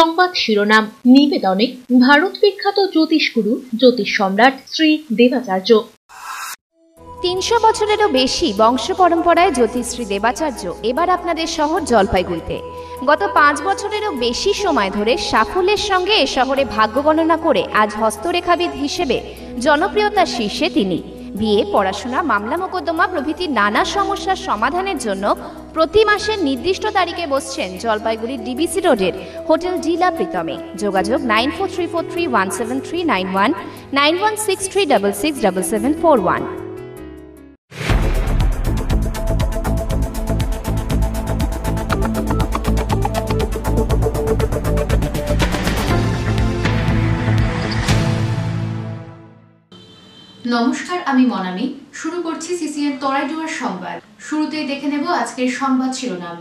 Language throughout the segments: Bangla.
সংবাদ শিরোনাম নিবেদনে ভারত বিখ্যাত জ্যোতিষগুরু জ্যোতিষ সম্রাট শ্রী দেবাচার্য। ৩০০ বছরেরও বেশি বংশ পরম্পরায় জ্যোতিষশ্রী দেবাচার্য এবার আপনাদের শহর জলপাইগুড়িতে। গত ৫ বছরেরও বেশি সময় ধরে সাফল্যের সঙ্গে এ শহরে ভাগ্য গণনা করে আজ হস্তরেখাবিদ হিসেবে জনপ্রিয়তার শীর্ষে তিনি। বিয়ে, পড়াশোনা, মামলা মোকদ্দমা প্রভৃতি নানা সমস্যার সমাধানের জন্য প্রতি মাসের নির্দিষ্ট তারিখে বসছেন জলপাইগুড়ির ডিবিসি রোডের হোটেল ডিলা প্রীতমে। যোগাযোগ 9434317391, 9163667741। নমস্কার, আমি মনামি। শুরু করছি সিসিএন তরাইডুয়ার সংবাদ। শুরুতেই দেখে নেব আজকের সংবাদ শিরোনাম।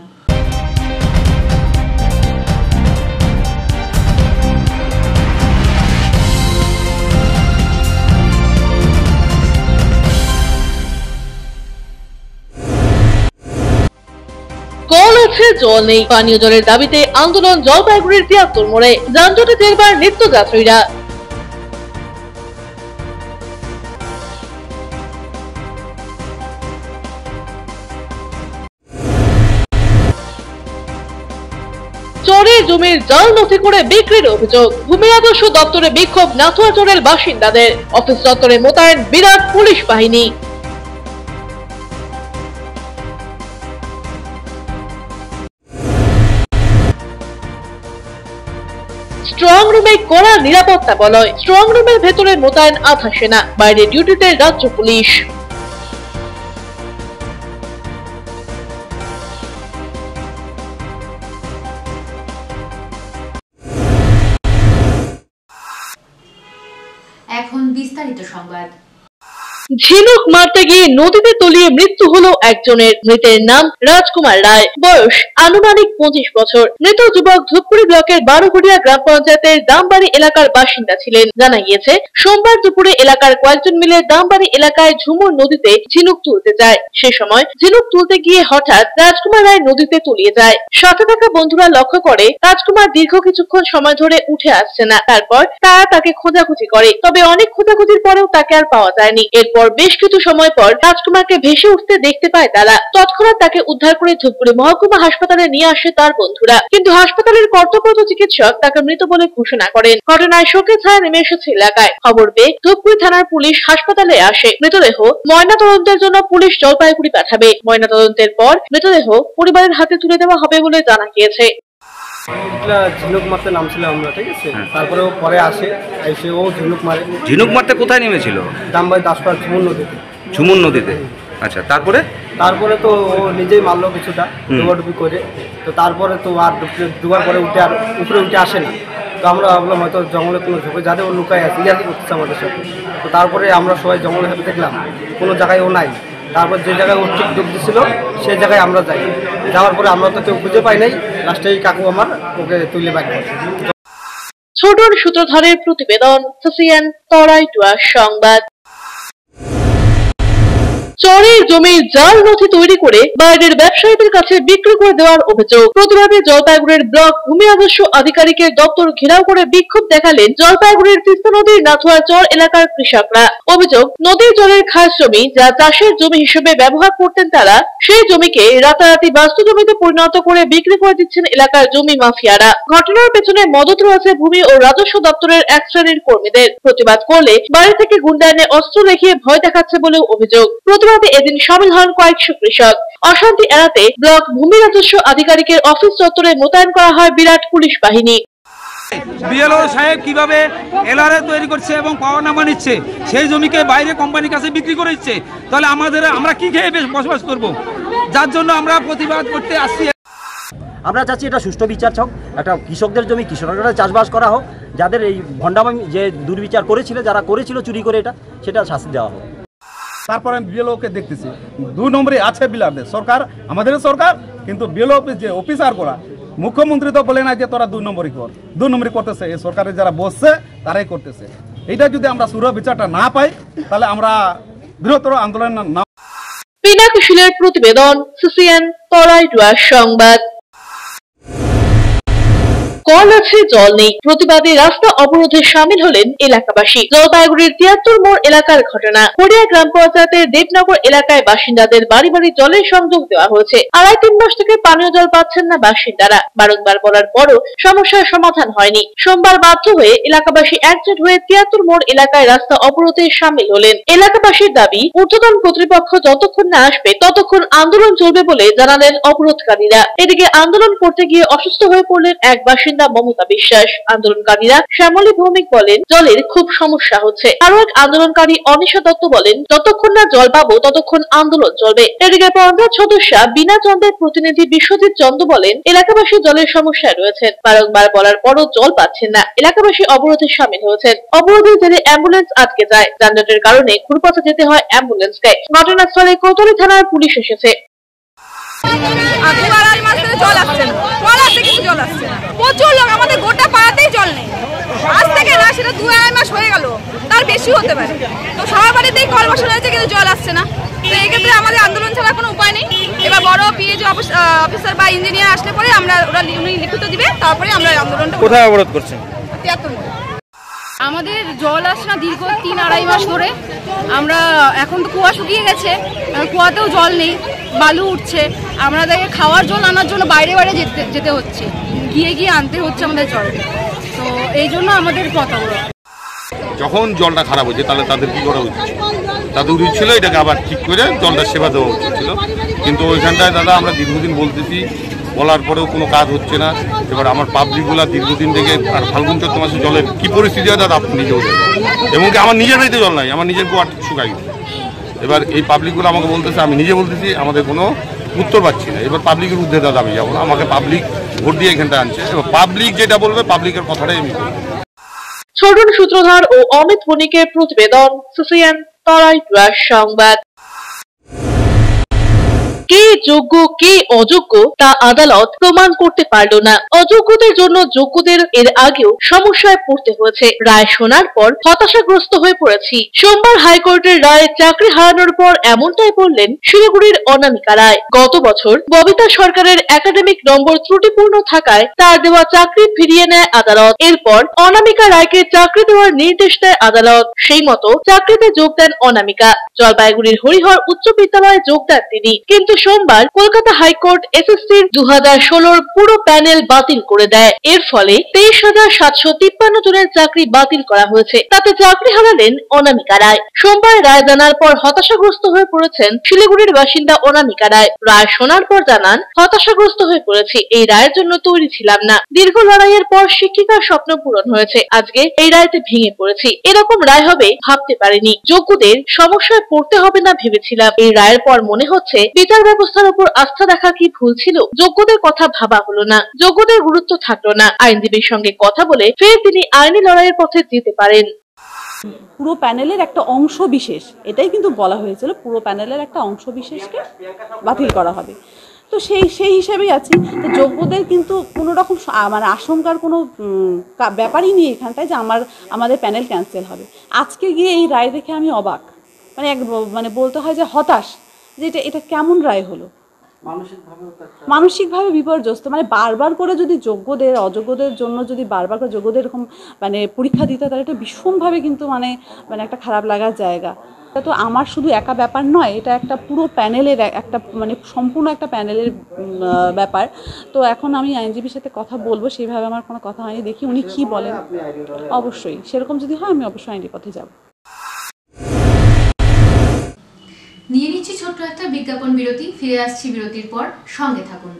কল আছে, জল নেই। পানীয় জলের দাবিতে আন্দোলন জলপাইগুড়ির ৭৩ মোড়ে। যানজটে জেরবার নিত্যযাত্রীরা। চরে জমির জাল নথি করে বিক্রির অভিযোগ। ভূমি রাজস্ব দপ্তরে বিক্ষোভ নাথুয়া চরের বাসিন্দাদের। অফিস দপ্তরে মোতায়েন বিরাট পুলিশ বাহিনী। স্ট্রং রুমে কড়া নিরাপত্তা বলয়। স্ট্রং রুমের ভেতরে মোতায়েন আধা সেনা, বাইরে ডিউটিতে রাজ্য পুলিশ। এখন বিস্তারিত সংবাদ। ঝিনুক মারতে গিয়ে নদীতে তলিয়ে মৃত্যু হলো একজনের। মৃতের নাম রাজকুমার রায়, বয়স আনুমানিক 25 বছর। মৃত যুবক ধূপগুড়ি ব্লকের বারোঘড়িয়া গ্রাম পঞ্চায়েতের দামবাড়ি এলাকার বাসিন্দা ছিলেন। জানা গিয়েছে, সোমবার দুপুরে এলাকার কয়েকজন মিলে দামবাড়ি এলাকায় ঝুমুর নদীতে ঝিনুক তুলতে যায়। সে সময় ঝিনুক তুলতে গিয়ে হঠাৎ রাজকুমার রায় নদীতে তলিয়ে যায়। সাথে থাকা বন্ধুরা লক্ষ্য করে রাজকুমার দীর্ঘ কিছুক্ষণ সময় ধরে উঠে আসছে না। তারপর তারা তাকে খোঁজাখুঁজি করে, তবে অনেক খোঁজাখুঁজির পরেও তাকে আর পাওয়া যায়নি। এরপর বেশ কিছু সময় পর রাজকুমারকে ভেসে উঠতে দেখতে পায় তারা। তৎক্ষণাৎ তাকে উদ্ধার করে ধূপগুড়ি মহকুমা হাসপাতালে নিয়ে আসে তার বন্ধুরা, কিন্তু হাসপাতালের কর্তব্যরত চিকিৎসক তাকে মৃত বলে ঘোষণা করেন। ঘটনায় শোকের ছায়া নেমে এসেছে এলাকায়। খবর পেয়ে ধূপগুড়ি থানার পুলিশ হাসপাতালে আসে। মৃতদেহ ময়নাতদন্তের জন্য পুলিশ জলপাইগুড়ি পাঠাবে। ময়নাতদন্তের পর মৃতদেহ পরিবারের হাতে তুলে দেওয়া হবে বলে জানা গিয়েছে। ঝিনুক মারতে নামছিল আমরা, ঠিক আছে। তারপরে ও পরে আসে, এসে ও ঝিনুক মারে। ঝিনুক মারতে কোথায় নেমেছিল? দামবাড়ি দাসপাড়া ঝুমুর নদীতে। ঝুমুর নদীতে, আচ্ছা। তারপরে তো ও নিজেই মারলো কিছুটা ডুবাডুবি করে। তো তারপরে তো আর ডুবার পরে উঠে আর উপরে উঠে আসে না। তো আমরা ভাবলাম হয়তো জঙ্গলে কোনো ঝোঁকে যাতে ও লুকায় আছে, ইয়ার্কি করতেছে আমাদের সাথে। তো তারপরে আমরা সবাই জঙ্গলের সাথে দেখলাম কোনো জায়গায় ও নাই। তারপর যে জায়গায় ও ঠিক ডুব দিছিল সেই জায়গায় আমরা যাই। যাওয়ার পরে আমরা তো কেউ খুঁজে পাই নাই। লাস্টে কাকু আমার ওকে তুলে বাড়ি। ছোটর সূত্রধরের প্রতিবেদন, সিসিএন তরাইডুয়ার সংবাদ। চরের জমির জাল নথি তৈরি করে বাইরের ব্যবসায়ীদের কাছে বিক্রি করে দেওয়ার অভিযোগ। প্রতিবাদে জলপাইগুড়ির ব্লক ভূমি রাজস্ব আধিকারিকের দপ্তর ঘেরাও করে বিক্ষোভ দেখালেন জলপাইগুড়ির তিস্তা নদীর নাথুয়া চর এলাকার কৃষকরা। অভিযোগ, নদীর জলের খাস জমি যা চাষের জমি হিসেবে ব্যবহার করতেন তারা, সেই জমিকে রাতারাতি বাস্তু জমিতে পরিণত করে বিক্রি করে দিচ্ছেন এলাকার জমি মাফিয়ারা। ঘটনার পেছনে মদত রয়েছে ভূমি ও রাজস্ব দপ্তরের এক শ্রেণীর কর্মীদের। প্রতিবাদ করলে বাড়ি থেকে গুন্ডা এনে অস্ত্র দেখিয়ে ভয় দেখাচ্ছে বলেও অভিযোগ। এদিন সামিল হন কয়েকশো কৃষক। অশান্তি এড়াতে ব্লক ভূমি রাজস্ব আধিকারিকের অফিস চত্বরে মোতায়েন করা হয় বিরাট পুলিশ বাহিনী। বিএলও সাহেব কিভাবে এলআরএ তৈরি করছে এবং পাওয়ার নামা নিচ্ছে, সেই জমিকে বাইরে কোম্পানির কাছে বিক্রি করে দিচ্ছে, তাহলে আমরা কি খেয়ে বসবাস করব? যার জন্য আমরা প্রতিবাদ করতে আসছি। আমরা চাচ্ছি এটা সুষ্ঠু বিচার হোক, একটা কৃষকদের জমি কৃষকরা চাষবাস করা হোক। যাদের এই ভণ্ডামি যে দুর্বিচার করেছিল, যারা করেছিল চুরি করে, সেটা শাস্তি দেওয়া হোক। তারপরে আমি বিএলওকে দেখতেছি 2 নম্বরে আছে বিলাদের সরকার, আমাদের সরকার, কিন্তু বিএলও যে অফিসার করা মুখ্যমন্ত্রী তো বলে না যে তোরা 2 নম্বরই কর। 2 নম্বরই করতেছে এই সরকারের যারা বসছে তারাই করতেছে। এটা যদি আমরা সুরা বিচারটা না পাই তাহলে আমরা বৃহত্তর আন্দোলন না। পিনাকিশিলের প্রতিবেদন, সিসিএন তরাইডুয়ার সংবাদ। কল আছে জল নেই, প্রতিবাদে রাস্তা অবরোধে শামিল হলেন এলাকাবাসী। জলপাইগুড়ির ৭৩ মোড় এলাকার ঘটনা। হরিয়া গ্রাম পঞ্চায়েতের দেবনগর এলাকায় বাসিন্দাদের বাড়ি বাড়ি জলের সংযোগ দেওয়া হয়েছে। ২.৫-৩ মাস থেকে পানীয় জল পাচ্ছেন না বাসিন্দারা। বারংবার বলার পরও সমস্যার সমাধান হয়নি। সোমবার বাধ্য হয়ে এলাকাবাসী একজোট হয়ে ৭৩ মোড় এলাকায় রাস্তা অবরোধে শামিল হলেন। এলাকাবাসীর দাবি, ঊর্ধ্বতন কর্তৃপক্ষ যতক্ষণ না আসবে ততক্ষণ আন্দোলন চলবে বলে জানালেন অবরোধকারীরা। এদিকে আন্দোলন করতে গিয়ে অসুস্থ হয়ে পড়লেন এক বাসিন্দা মমতা বিশ্বাস। আন্দোলনকারীরা শ্যামলী ভৌমিক বলেন, জলের খুব সমস্যা হচ্ছে। আরো এক আন্দোলনকারী অনিশা দত্ত বলেন, যতক্ষণ না জল পাবো ততক্ষণ আন্দোলন চলবে। এদিকে পঞ্চায়েত সদস্য বিনা চন্দ্রের প্রতিনিধি বিশ্বজিৎ চন্দ্র বলেন, এলাকাবাসী জলের সমস্যায় রয়েছেন। বারংবার বলার পরও জল পাচ্ছেন না। এলাকাবাসী অবরোধে শামিল হয়েছেন। অবরোধের জেরে অ্যাম্বুলেন্স আটকে যায়। যানজটের কারণে ঘুরপথে যেতে হয় অ্যাম্বুলেন্সকে। ঘটনাস্থলে কোতোয়ালি থানার পুলিশ এসেছে। জল আসছে না, প্রচুর লোক, আমাদের গোটা পাড়াতেই জল নেই। আজ থেকে না, সেটা ২-২.৫ মাস হয়ে গেল, তার বেশি হতে পারে। তো সবার বাড়িতেই কল বসানো হয়েছে, কিন্তু জল আসছে না। তো এক্ষেত্রে আমাদের আন্দোলন ছাড়া কোনো উপায় নেই। এবার বড় পিএইচ অফিসার বা ইঞ্জিনিয়ার আসলে পরে ওরা লিখিত দিবে, তারপরে আমরা আন্দোলনটা। কোথায় অবরোধ করছেন? ৭৩ মোড়। আমাদের জল আসছে না দীর্ঘ ৩-২.৫ মাস ধরে। আমরা এখন তো কুয়া শুকিয়ে গেছে, কুয়াতেও জল নেই, বালু উঠছে। আমাদেরকে খাওয়ার জল আনার জন্য বাইরে বাইরে যেতে হচ্ছে, গিয়ে আনতে হচ্ছে আমাদের জল। তো এই জন্য আমাদের পথ অবরোধ। যখন জলটা খারাপ হয়েছে তাহলে তাদের কি করা উচিত? তাদের উচিত ছিল এটাকে আবার ঠিক করে জলটা সেবা দেওয়া উচিত ছিল। কিন্তু ওইখানটায় দাদা আমরা দীর্ঘদিন বলতেছি, বলার পরেও কোনো কাজ হচ্ছে না। এবার আমার পাবলিকগুলা দীর্ঘদিন থেকে, আর ফাল্গুন চৈত্র মাসে জলের কি পরিস্থিতি হয় দাদা আপনি নিজেও দেখেন। এমনকি আমার নিজের বাড়িতে জল নাই, আমার নিজের কুয়া শুকাই। এবার এই পাবলিকগুলো আমাকে বলতেছে, আমি নিজে বলতেছি আমাদের কোনো উত্তর পাচ্ছি না। এবার পাবলিকের উদ্দেশ্যে দাদা আমি যাবো না, আমাকে পাবলিক ভোট দিয়ে এখানটায় আনছে। এবার পাবলিক যেটা বলবে, পাবলিকের কথাটাই আমি বলবো। ছোটন সূত্রধর ও অমিত বণিকের প্রতিবেদন, সিসিএন তরাই ডুয়ার সংবাদ। কে যোগ্য কে অযোগ্য তা আদালত প্রমাণ করতে পারল না। অযোগ্যদের জন্য যোগ্যদের এর আগেও সমস্যায় পড়তে হয়েছে। রায় শোনার পর হতাশাগ্রস্ত হয়ে পড়েছি। সোমবার হাইকোর্টের রায়ে চাকরি হারানোর পর এমনটাই বললেন শিলিগুড়ির অনামিকা রায়। গত বছর ববিতা সরকারের একাডেমিক নম্বর ত্রুটিপূর্ণ থাকায় তার দেওয়া চাকরি ফিরিয়ে নেয় আদালত। এরপর অনামিকা রায়কে চাকরি দেওয়ার নির্দেশ দেয় আদালত। সেই মতো চাকরিতে যোগ দেন অনামিকা। জলপাইগুড়ির হরিহর উচ্চ বিদ্যালয়ে যোগ দেন তিনি। কিন্তু সোমবার কলকাতা হাইকোর্ট এসএসসির 2016 পুরো প্যানেল বাতিল করে দেয়। এর ফলে 23,753 জনের চাকরি বাতিল করা হয়েছে। তাতে চাকরি হারালেন অনামিকা রায়। সোমবার রায় জানার পর হতাশাগ্রস্ত হয়ে পড়েছেন শিলিগুড়ির বাসিন্দা অনামিকা রায়। রায় শোনার পর জানান, হতাশাগ্রস্ত হয়ে পড়েছি, এই রায়ের জন্য তৈরি ছিলাম না। দীর্ঘ লড়াইয়ের পর শিক্ষিকার স্বপ্ন পূরণ হয়েছে। আজকে এই রায়তে ভেঙে পড়েছি। এরকম রায় হবে ভাবতে পারিনি। যোগ্যদের সমস্যায় পড়তে হবে না ভেবেছিলাম। এই রায়ের পর মনে হচ্ছে বিচার ব্যবস্থার উপর আস্থা রাখা কি ভুল ছিল? যোগ্যদের কথা ভাবা হলো না, যোগ্যদের গুরুত্ব থাকলো না। আইনজীবীর সঙ্গে কথা বলে ফের তিনি আইনি লড়াইয়ের পথে যেতে পারেন। পুরো প্যানেলের একটা অংশ বিশেষ, এটাই কিন্তু বলা হয়েছিল, পুরো প্যানেলের একটা অংশ বিশেষকে বাতিল করা হবে। তো সেই হিসেবেই আছি। তো যোগ্যদের কিন্তু কোনো রকম মানে আশঙ্কার কোনো ব্যাপারই নেই এখানটায় যে আমাদের প্যানেল ক্যান্সেল হবে। আজকে গিয়ে এই রায় দেখে আমি অবাক, মানে বলতে হয় যে হতাশ, যে এটা কেমন রায় হলো। মানসিকভাবে বিপর্যস্ত। মানে বারবার করে যদি যোগ্যদের অযোগ্যদের জন্য যদি বারবার করে যোগ্যদের এরকম মানে পরীক্ষা দিতে, তাহলে এটা ভীষণভাবে কিন্তু মানে একটা খারাপ লাগার জায়গা। এটা তো আমার শুধু একা ব্যাপার নয়, এটা একটা পুরো প্যানেলের একটা মানে সম্পূর্ণ একটা প্যানেলের ব্যাপার। তো এখন আমি আইনজীবীর সাথে কথা বলবো, সেইভাবে আমার কোনো কথা হয়নি, দেখি উনি কি বলেন। অবশ্যই সেরকম যদি হয় আমি অবশ্যই আইনের পথে যাব। নিয়ে নিচ্ছি ছোট্ট একটা বিজ্ঞাপন বিরতি, ফিরে আসছি বিরতির পর, সঙ্গে থাকুন।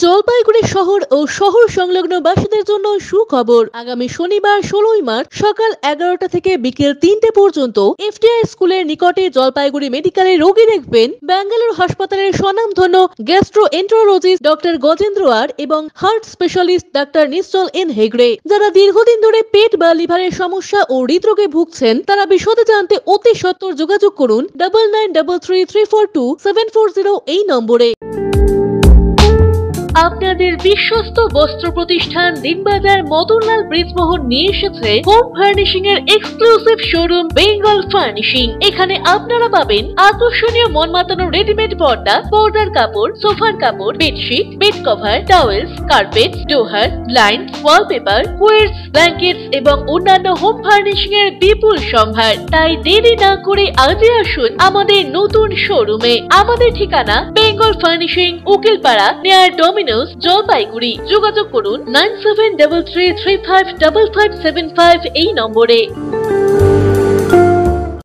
জলপাইগুড়ি শহর ও শহর সংলগ্ন বাসীদের জন্য সুখবর। আগামী শনিবার 16ই মার্চ সকাল 11টা থেকে বিকেল 3টে পর্যন্ত এফটিআই স্কুলের নিকটে জলপাইগুড়ি মেডিকেলে রোগী দেখবেন ব্যাঙ্গালোর হাসপাতালের স্বনামধন্য গ্যাস্ট্রোএন্টারোলজিস্ট ডক্টর গজেন্দ্র আর এবং হার্ট স্পেশালিস্ট ডাক্তার নিশ্চল এন হেগড়ে। যারা দীর্ঘদিন ধরে পেট বা লিভারের সমস্যা ও হৃদরোগে ভুগছেন, তারা বিশদে জানতে অতি সত্বর যোগাযোগ করুন 9933342740 এই নম্বরে। আপনাদের বিশ্বস্ত বস্ত্র প্রতিষ্ঠান দিনবাজার মদনলাল ব্রিজমোহন নিয়ে এসেছে হোম ফার্নিশিং এর এক্সক্লুসিভ শোরুম বেঙ্গল ফার্নিশিং। এখানে আপনারা পাবেন আকর্ষণীয় মন মাতানো রেডিমেড পর্দা, পর্দার কাপড়, সোফার কাপড়, bedsheet, bed cover, towels, carpet, ডোহার, ব্লাইন্ড, ওয়ালপেপার, কোয়েটস, ব্ল্যাঙ্কেটস এবং অন্যান্য হোম ফার্নিশিং এর বিপুল সম্ভার। তাই দেরি না করে আজই আসুন আমাদের নতুন শোরুমে। আমাদের ঠিকানা Bengal furnishing, Ukilpara, near Domino's, Jalpaiguri. যোগাযোগ করুন 9733355575 এই নম্বরে।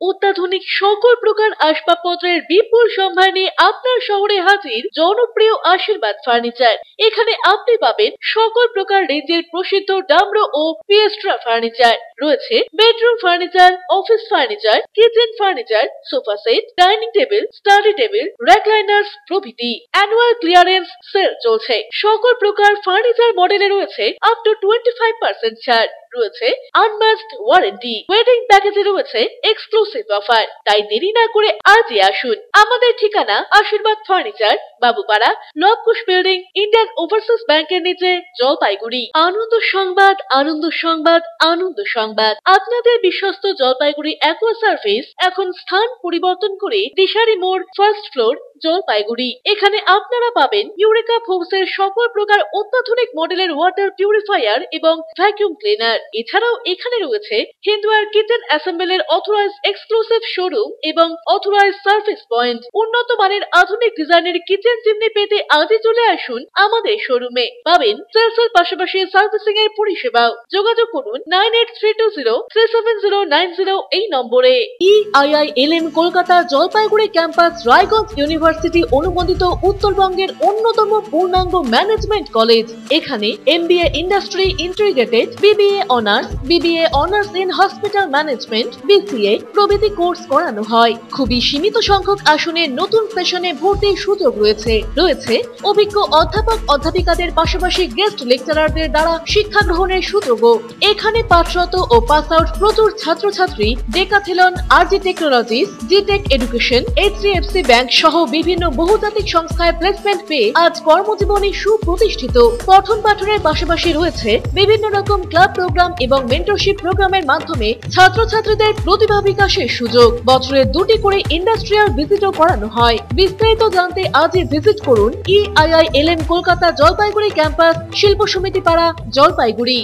অত্যাধুনিক সকল প্রকার আসবাবপত্রের বিপুল সম্ভার নিয়ে আপনার শহরে হাজির জনপ্রিয় আশীর্বাদ ফার্নিচার। এখানে আপনি পাবেন সকল প্রকার রেঞ্জের প্রসিদ্ধ ডামরো ও পিয়েস্ট্রা ফার্নিচার। রয়েছে bedroom furniture, office furniture, kitchen furniture, sofa set, dining table, study table, recliners প্রভৃতি। অ্যানুয়াল ক্লিয়ারেন্স সেল চলছে। সকল প্রকার ফার্নিচার মডেলে রয়েছে আপ টু 25% ছাড়। রয়েছে আনম্যাচড ওয়ারেন্টি। ওয়েডিং প্যাকেজে রয়েছে এক্সক্লুসিভ অফার। তাই দেরি না করে আজই আসুন। আমাদের ঠিকানা Ashirbad furniture, Babupara, Labkush building, Indian overseas ব্যাংকের নিচে, জলপাইগুড়ি। আনন্দ সংবাদ, আনন্দ সংবাদ, আনন্দ সংবাদ। আপনাদের বিশ্বস্ত জলপাইগুড়ি অ্যাকোয়া সার্ভিস এখন স্থান পরিবর্তন করে দিশারি মোড়, ফার্স্ট ফ্লোর, জলপাইগুড়ি। এখানে আপনারা পাবেন ইউরেকা ফোর্সের সকল প্রকার অত্যাধুনিক মডেলের ওয়াটার পিউরিফায়ার এবং ভ্যাকুয়াম ক্লিনার। এছাড়াও এখানে রয়েছে Hindware kitchen অ্যাসেম্বলের authorised exclusive showroom এবং অথরাইজড সার্ভিস পয়েন্ট। উন্নত মানের আধুনিক ডিজাইনের কিচেন চিমনি পেতে আজই চলে আসুন আমাদের শোরুমে। পাবেন সেলসের পাশাপাশি সার্ভিসিং এর পরিষেবাও। যোগাযোগ করুন 9832037090 এই নম্বরে। EIILM Kolkata Jalpaiguri campus Raiganj university অনুমোদিত উত্তরবঙ্গের অন্যতম পূর্ণাঙ্গ ম্যানেজমেন্ট কলেজ। এখানে MBA industry integrated, BBA honours, BBA honours in hospital management, BCA প্রভৃতি কোর্স করানো হয়। খুবই সীমিত সংখ্যক আসনে নতুন সেশনে ভর্তির সুযোগ রয়েছে। রয়েছে অভিজ্ঞ অধ্যাপক অধ্যাপিকাদের পাশাপাশি গেস্ট লেকচারারদের দ্বারা শিক্ষা গ্রহণের সুযোগও। এখানে পাঠরত ও পাস আউট প্রচুর ছাত্রছাত্রী ডেকাথেলন, RG টেকনোলজিস, জিটেক এডুকেশন, HDFC ব্যাংক সহ বিভিন্ন বহুজাতিক সংস্থায় প্লেসমেন্ট পেয়ে আজ কর্মজীবনে সুপ্রতিষ্ঠিত। পঠন পাঠনের পাশাপাশি রয়েছে বিভিন্ন রকম ক্লাব প্রোগ্রাম এবং মেন্টরশিপ প্রোগ্রামের মাধ্যমে ছাত্রছাত্রীদের প্রতিভা বিকাশের সুযোগ। বছরে 2টি করে ইন্ডাস্ট্রিয়াল ভিজিটও করানো হয়। বিস্তারিত জানতে আজই ভিজিট করুন EIILM কলকাতা জলপাইগুড়ি ক্যাম্পাস, শিল্প সমিতি পাড়া, জলপাইগুড়ি।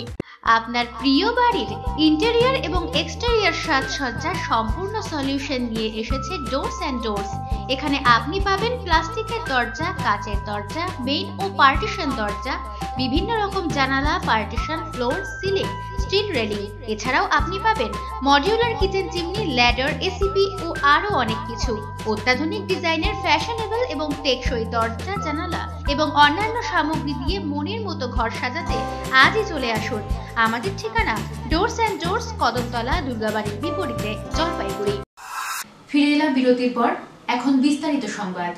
আপনার প্রিয় বাড়ির ইন্টেরিয়র এবং এক্সটেরিয়র সাজসজ্জার সম্পূর্ণ সলিউশন নিয়ে এসেছে ডোরস অ্যান্ড ডোরস। এখানে আপনি পাবেন প্লাস্টিকের দরজা, কাচের দরজা, মেইন ও পার্টিশন দরজা, বিভিন্ন রকম জানালা, partition, floor, ceiling, steel railing. এছাড়াও আপনি পাবেন modular kitchen chimney, ladder, ACP ও আরো অনেক কিছু। অত্যাধুনিক ডিজাইনের ফ্যাশনেবল এবং টেকসই দরজা, জানালা এবং অন্যান্য সামগ্রী দিয়ে মনের মতো ঘর সাজাতে আজই চলে আসুন। আমাদের ঠিকানা ডোরস অ্যান্ড ডোরস, কদমতলা, দুর্গাবাড়ির বিপরীতে, জলপাইগুড়ি। ফিরে এলাম বিরতির পর। এখন বিস্তারিত সংবাদ।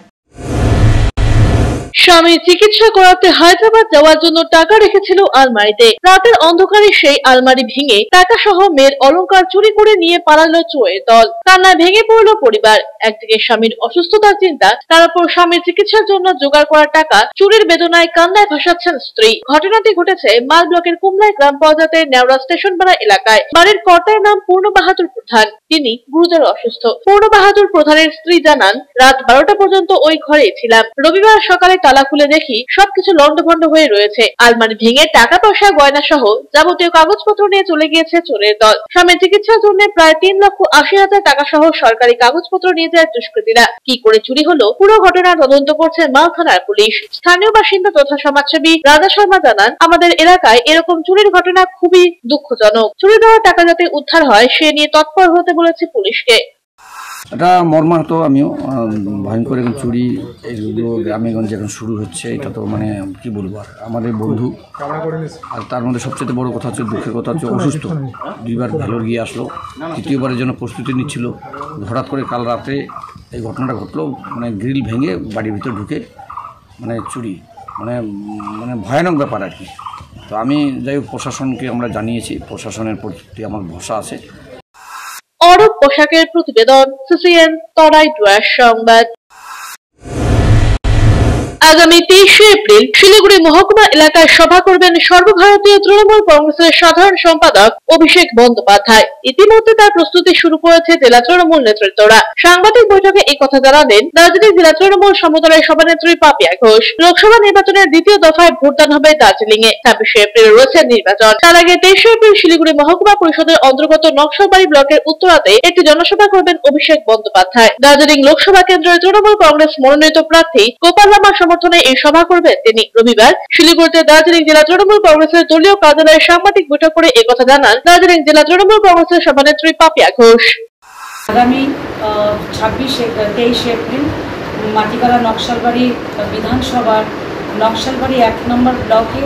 স্বামী চিকিৎসা করাতে হায়দ্রাবাদ যাওয়ার জন্য টাকা রেখেছিল আলমারিতে। রাতের অন্ধকারে সেই আলমারি ভেঙে টাকা সহ মেয়ের অলংকার চুরি করে নিয়ে পালালো চোরের দল। কান্নায় ভেঙে পড়ল পরিবার। একদিকে স্বামীর অসুস্থতার চিন্তা, তার উপর স্বামীর চিকিৎসার জন্য জোগাড় করা টাকা চুরির বেদনায় কান্নায় ভাসাচ্ছেন স্ত্রী। ঘটনাটি ঘটেছে মাল ব্লকের কুমলাই গ্রাম পঞ্চায়েতের নেওড়া স্টেশনপাড়া এলাকায়। বাড়ির কর্তার নাম পূর্ণ বাহাদুর প্রধান। তিনি গুরুতর অসুস্থ। পূর্ণ বাহাদুর প্রধানের স্ত্রী জানান, রাত 12টা পর্যন্ত ওই ঘরেই ছিলাম। রবিবার সকালে তালা খুলে দেখি সবকিছু লন্ডভন্ড হয়ে রয়েছে। আলমারি ভেঙে টাকা পয়সা, গয়না সহ যাবতীয় কাগজপত্র নিয়ে চলে গিয়েছে চোরের দল। স্বামীর চিকিৎসার জন্য প্রায় 3,80,000 টাকা সহ সরকারি কাগজপত্র নিয়ে যায় দুষ্কৃতীরা। কি করে চুরি হলো পুরো ঘটনা তদন্ত করছে মাল থানার পুলিশ। স্থানীয় বাসিন্দা তথা সমাজসেবী রাজা শর্মা জানান, আমাদের এলাকায় এরকম চুরির ঘটনা খুবই দুঃখজনক। চুরি দেওয়া টাকা যাতে উদ্ধার হয় সে নিয়ে তৎপর হতে বলেছে পুলিশকে। এটা মর্মাহত। আমিও ভয়ঙ্কর এখন চুরি এগুলো গ্রামেগঞ্জে এখন শুরু হচ্ছে। এটা তো মানে কি বলবো, আর আমাদের বন্ধু, আর তার মধ্যে সবচেয়ে বড় কথা হচ্ছে, দুঃখের কথা হচ্ছে অসুস্থ। 2বার ভেলোর গিয়ে আসলো, 3য়বারের জন্য প্রস্তুতি নিচ্ছিল। হঠাৎ করে কাল রাতে এই ঘটনাটা ঘটলো। মানে গ্রিল ভেঙে বাড়ির ভিতর ঢুকে মানে চুরি, মানে মানে ভয়ানক ব্যাপার আর কি। তো আমি যাই হোক প্রশাসনকে আমরা জানিয়েছি, প্রশাসনের প্রতি আমার ভরসা আছে। অরূপ পোশাকের প্রতিবেদন, CCN তরাই ডুয়ার সংবাদ। আগামী 23শে এপ্রিল শিলিগুড়ি মহকুমা এলাকায় সভা করবেন সর্বভারতীয় তৃণমূল কংগ্রেসের সাধারণ সম্পাদক অভিষেক বন্দ্যোপাধ্যায়। ইতিমধ্যে তার প্রস্তুতি শুরু করেছে জেলা তৃণমূল নেতৃত্বরা। সাংবাদিক বৈঠকে এই কথা জানালেন দার্জিলিং জেলা তৃণমূল সমদলের সভানেত্রী পাপিয়া ঘোষ। লোকসভা নির্বাচনের দ্বিতীয় দফায় ভোটদান হবে দার্জিলিং এ। 26শে এপ্রিল রয়েছে নির্বাচন। তার আগে 23শে এপ্রিল শিলিগুড়ি মহকুমা পরিষদের অন্তর্গত নকশালবাড়ি ব্লকের উত্তরাতে একটি জনসভা করবেন অভিষেক বন্দ্যোপাধ্যায়। দার্জিলিং লোকসভা কেন্দ্রের তৃণমূল কংগ্রেস মনোনীত প্রার্থী গোপাল লামার সমর্থনে এই সভা করবেন তিনি। রবিবার শিলিগুড়িতে দার্জিলিং জেলা তৃণমূল কংগ্রেসের দলীয় কার্যালয়ে সাংবাদিক বৈঠক করে একথা জানান দার্জিলিং জেলা তৃণমূল কংগ্রেসের সভানেত্রী পাপিয়া ঘোষ। আগামী 23শে এপ্রিল মাটিগাড়া নকশালবাড়ি বিধানসভার নকশালবাড়ি 1 নম্বর ব্লকে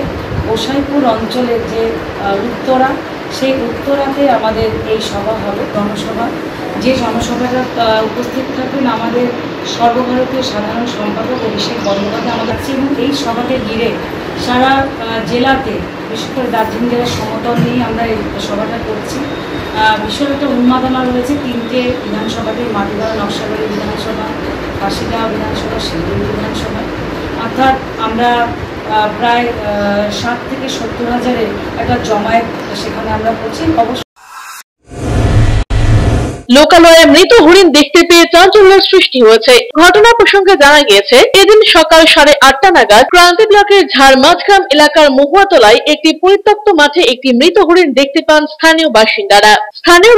গোসাইপুর অঞ্চলের যে উত্তরা, সেই উত্তরাতে আমাদের এই সভা হবে, জনসভা। যে জনসভাটা উপস্থিত থাকবেন আমাদের সর্বভারতীয় সাধারণ সম্পাদক অভিষেক বন্দ্যোপাধ্যায় আমাদের, এবং এই সভাকে ঘিরে সারা জেলাতে বিশেষ করে দার্জিলিং জেলার সমতল নিয়ে আমরা এই সভাটা করছি। বিশাল একটা উন্মাদনা রয়েছে 3টে বিধানসভাতে, মাটিগাড়া নকশালবাড়ি বিধানসভা, কাশিগাঁও বিধানসভা, শিলিগুড়ি বিধানসভা। অর্থাৎ আমরা প্রায় 60 থেকে 70 হাজারের একটা জমায়েত সেখানে আমরা করছি। অবশ্যই লোকালয়ে মৃত হরিণ দেখতে পেয়ে চাঞ্চল্যের সৃষ্টি হয়েছে। ঘটনা প্রসঙ্গে জানা গিয়েছে এদিন সকাল 8:30 নাগাদ ক্রান্তি ব্লকের ঝাড় মাঝগ্রাম এলাকার মহুয়াতলায় একটি পরিত্যক্ত মাঠে একটি মৃত হরিণ দেখতে পান স্থানীয় বাসিন্দারা। স্থানীয়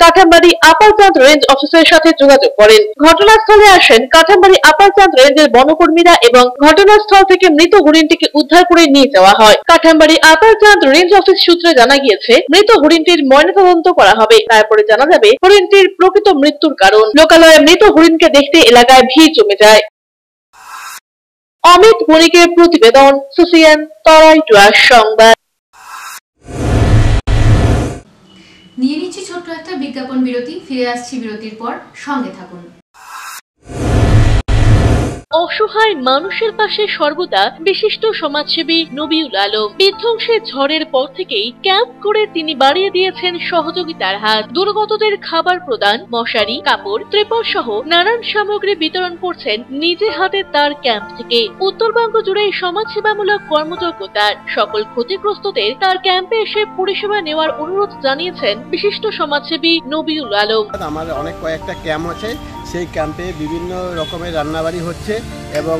কাঠামবাড়ি আপারচাঁদ রেঞ্জ অফিসের সাথে যোগাযোগ করেন। ঘটনাস্থলে আসেন কাঠামবাড়ি আপারচাঁদ রেঞ্জের বনকর্মীরা এবং ঘটনাস্থল থেকে মৃত হরিণটিকে উদ্ধার করে নিয়ে যাওয়া হয়। কাঠামবাড়ি আপারচাঁদ রেঞ্জ অফিস সূত্রে জানা গিয়েছে মৃত হরিণটির ময়নাতদন্ত করা হবে, তারপরে জানা যাবে হরিণটির প্রকৃত মৃত্যুর কারণ। লোকালয়ে মৃত হরিণকে দেখতে এলাকায় ভিড় জমে যায়। অমিত বণিকের প্রতিবেদন, সিসিএন তরাই ডুয়ার সংবাদ। নিয়ে নিচ্ছি ছোট্ট একটা বিজ্ঞাপন বিরতি, ফিরে আসছি বিরতির পর, সঙ্গে থাকুন। অসহায় মানুষের পাশে সর্বদা বিশিষ্ট সমাজসেবী নবিউল আলম। বিধ্বংসী ঝড়ের পর থেকেই ক্যাম্প করে তিনি বাড়িয়ে দিয়েছেন সহযোগিতার হাত। দুর্গতদের খাবার প্রদান, মশারি, কাপড়, ত্রিপল সহ নানান সামগ্রী বিতরণ করছেন নিজে হাতে তার ক্যাম্প থেকে। উত্তরবঙ্গ জুড়ে সমাজসেবামূলক কর্মযজ্ঞ তার। সকল ক্ষতিগ্রস্তদের তার ক্যাম্পে এসে পরিষেবা নেওয়ার অনুরোধ জানিয়েছেন বিশিষ্ট সমাজসেবী নবিউল আলম। আমাদের অনেক কয়েকটা ক্যাম্প আছে, সেই ক্যাম্পে বিভিন্ন রকমের রান্নাবাড়ি হচ্ছে এবং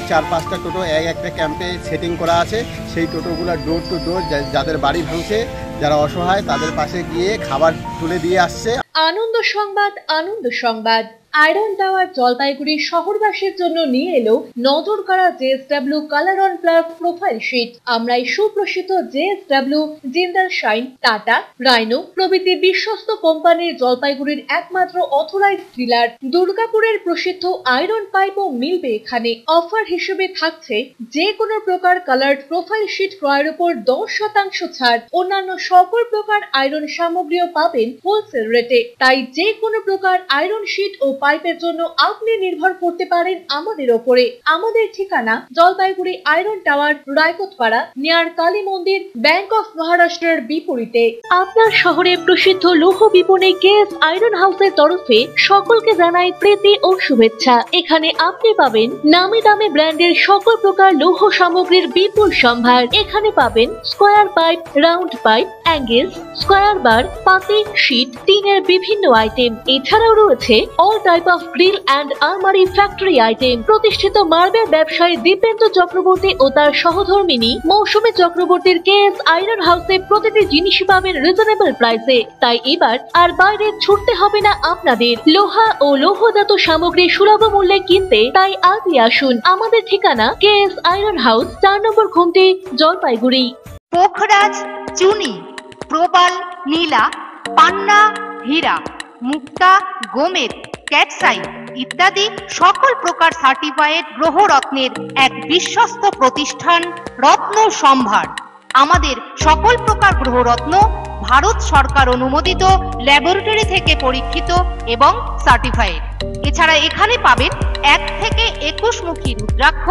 4-5টা টোটো একটা ক্যাম্পে সেটিং করা আছে। সেই টোটোগুলো ডোর টু ডোর যাদের বাড়ি ভাঙছে, যারা অসহায়, তাদের পাশে গিয়ে খাবার তুলে দিয়ে আসছে। আনন্দ সংবাদ, আনন্দ সংবাদ। আয়রন টাওয়ার জলপাইগুড়ি শহরবাসীর জন্য নিয়ে এলো নজর কাড়া JSW colour on plus profile sheet. আমরাই সুপ্রসিদ্ধ JSW, Jindal shine, Tata, Rhino প্রভৃতি বিশ্বস্ত কোম্পানির জলপাইগুড়ির একমাত্র অথরাইজড ডিলার। দুর্গাপুরের প্রসিদ্ধ আয়রন পাইপও মিলবে এখানে। অফার হিসেবে থাকছে যে কোনো প্রকার কালার্ড প্রোফাইল শিট ক্রয়ের উপর 10% ছাড়। অন্যান্য সকল প্রকার আয়রন সামগ্রীও পাবেন হোলসেল রেটে। তাই যে কোনো প্রকার আয়রন শিট ও পাইপের জন্য আপনি নির্ভর করতে পারেন আমাদের ওপরে। আমাদের ঠিকানা Jalpaiguri iron tower, Raikotpara, near Kali Mandir, bank of মহারাষ্ট্রের বিপরীতে। আপনার শহরে প্রসিদ্ধ লৌহ বিপণী কেএস আয়রন হাউসের তরফে সকলকে জানাই প্রীতি ও শুভেচ্ছা। এখানে আপনি পাবেন নামি দামি ব্র্যান্ডের সকল প্রকার লৌহ সামগ্রীর বিপুল সম্ভার। এখানে পাবেন square pipe, round pipe, angles, square bar, পাতি, শীট, টিনের বিভিন্ন আইটেম। এছাড়াও রয়েছে all type of grill and আলমারি ফ্যাক্টরি আইটেম। প্রতিষ্ঠিত মার্বেল ব্যবসায়ী দীপেন্দ্র চক্রবর্তী ও তার সহধর্মিনী মৌসুমী চক্রবর্তীর কেএস আয়রন হাউসে প্রতিটি জিনিস পাবেন রিজনেবল প্রাইসে। তাই এবার আর বাইরে ছুটতে হবে না আপনাদের। লোহা ও লৌহজাত সামগ্রী সুলভ মূল্যে কিনতে তাই আজই আসুন। আমাদের ঠিকানা কেএস আয়রন হাউস, 4 নম্বর ঘুমটি, জলপাইগুড়ি। পোখরাজ, চুনি, প্রবাল, নীলা, পান্না, হীরা, মুক্তা, গোমেদ, ক্যাটসাই ইত্যাদি সকল প্রকার সার্টিফাইড গ্রহরত্নের এক বিশ্বস্ত প্রতিষ্ঠান রত্ন সম্ভার। আমাদের সকল প্রকার গ্রহরত্ন ভারত সরকার অনুমোদিত ল্যাবরেটরি থেকে পরীক্ষিত এবং সার্টিফাইড। এছাড়া এখানে পাবেন 1 থেকে 21 মুখী রুদ্রাক্ষ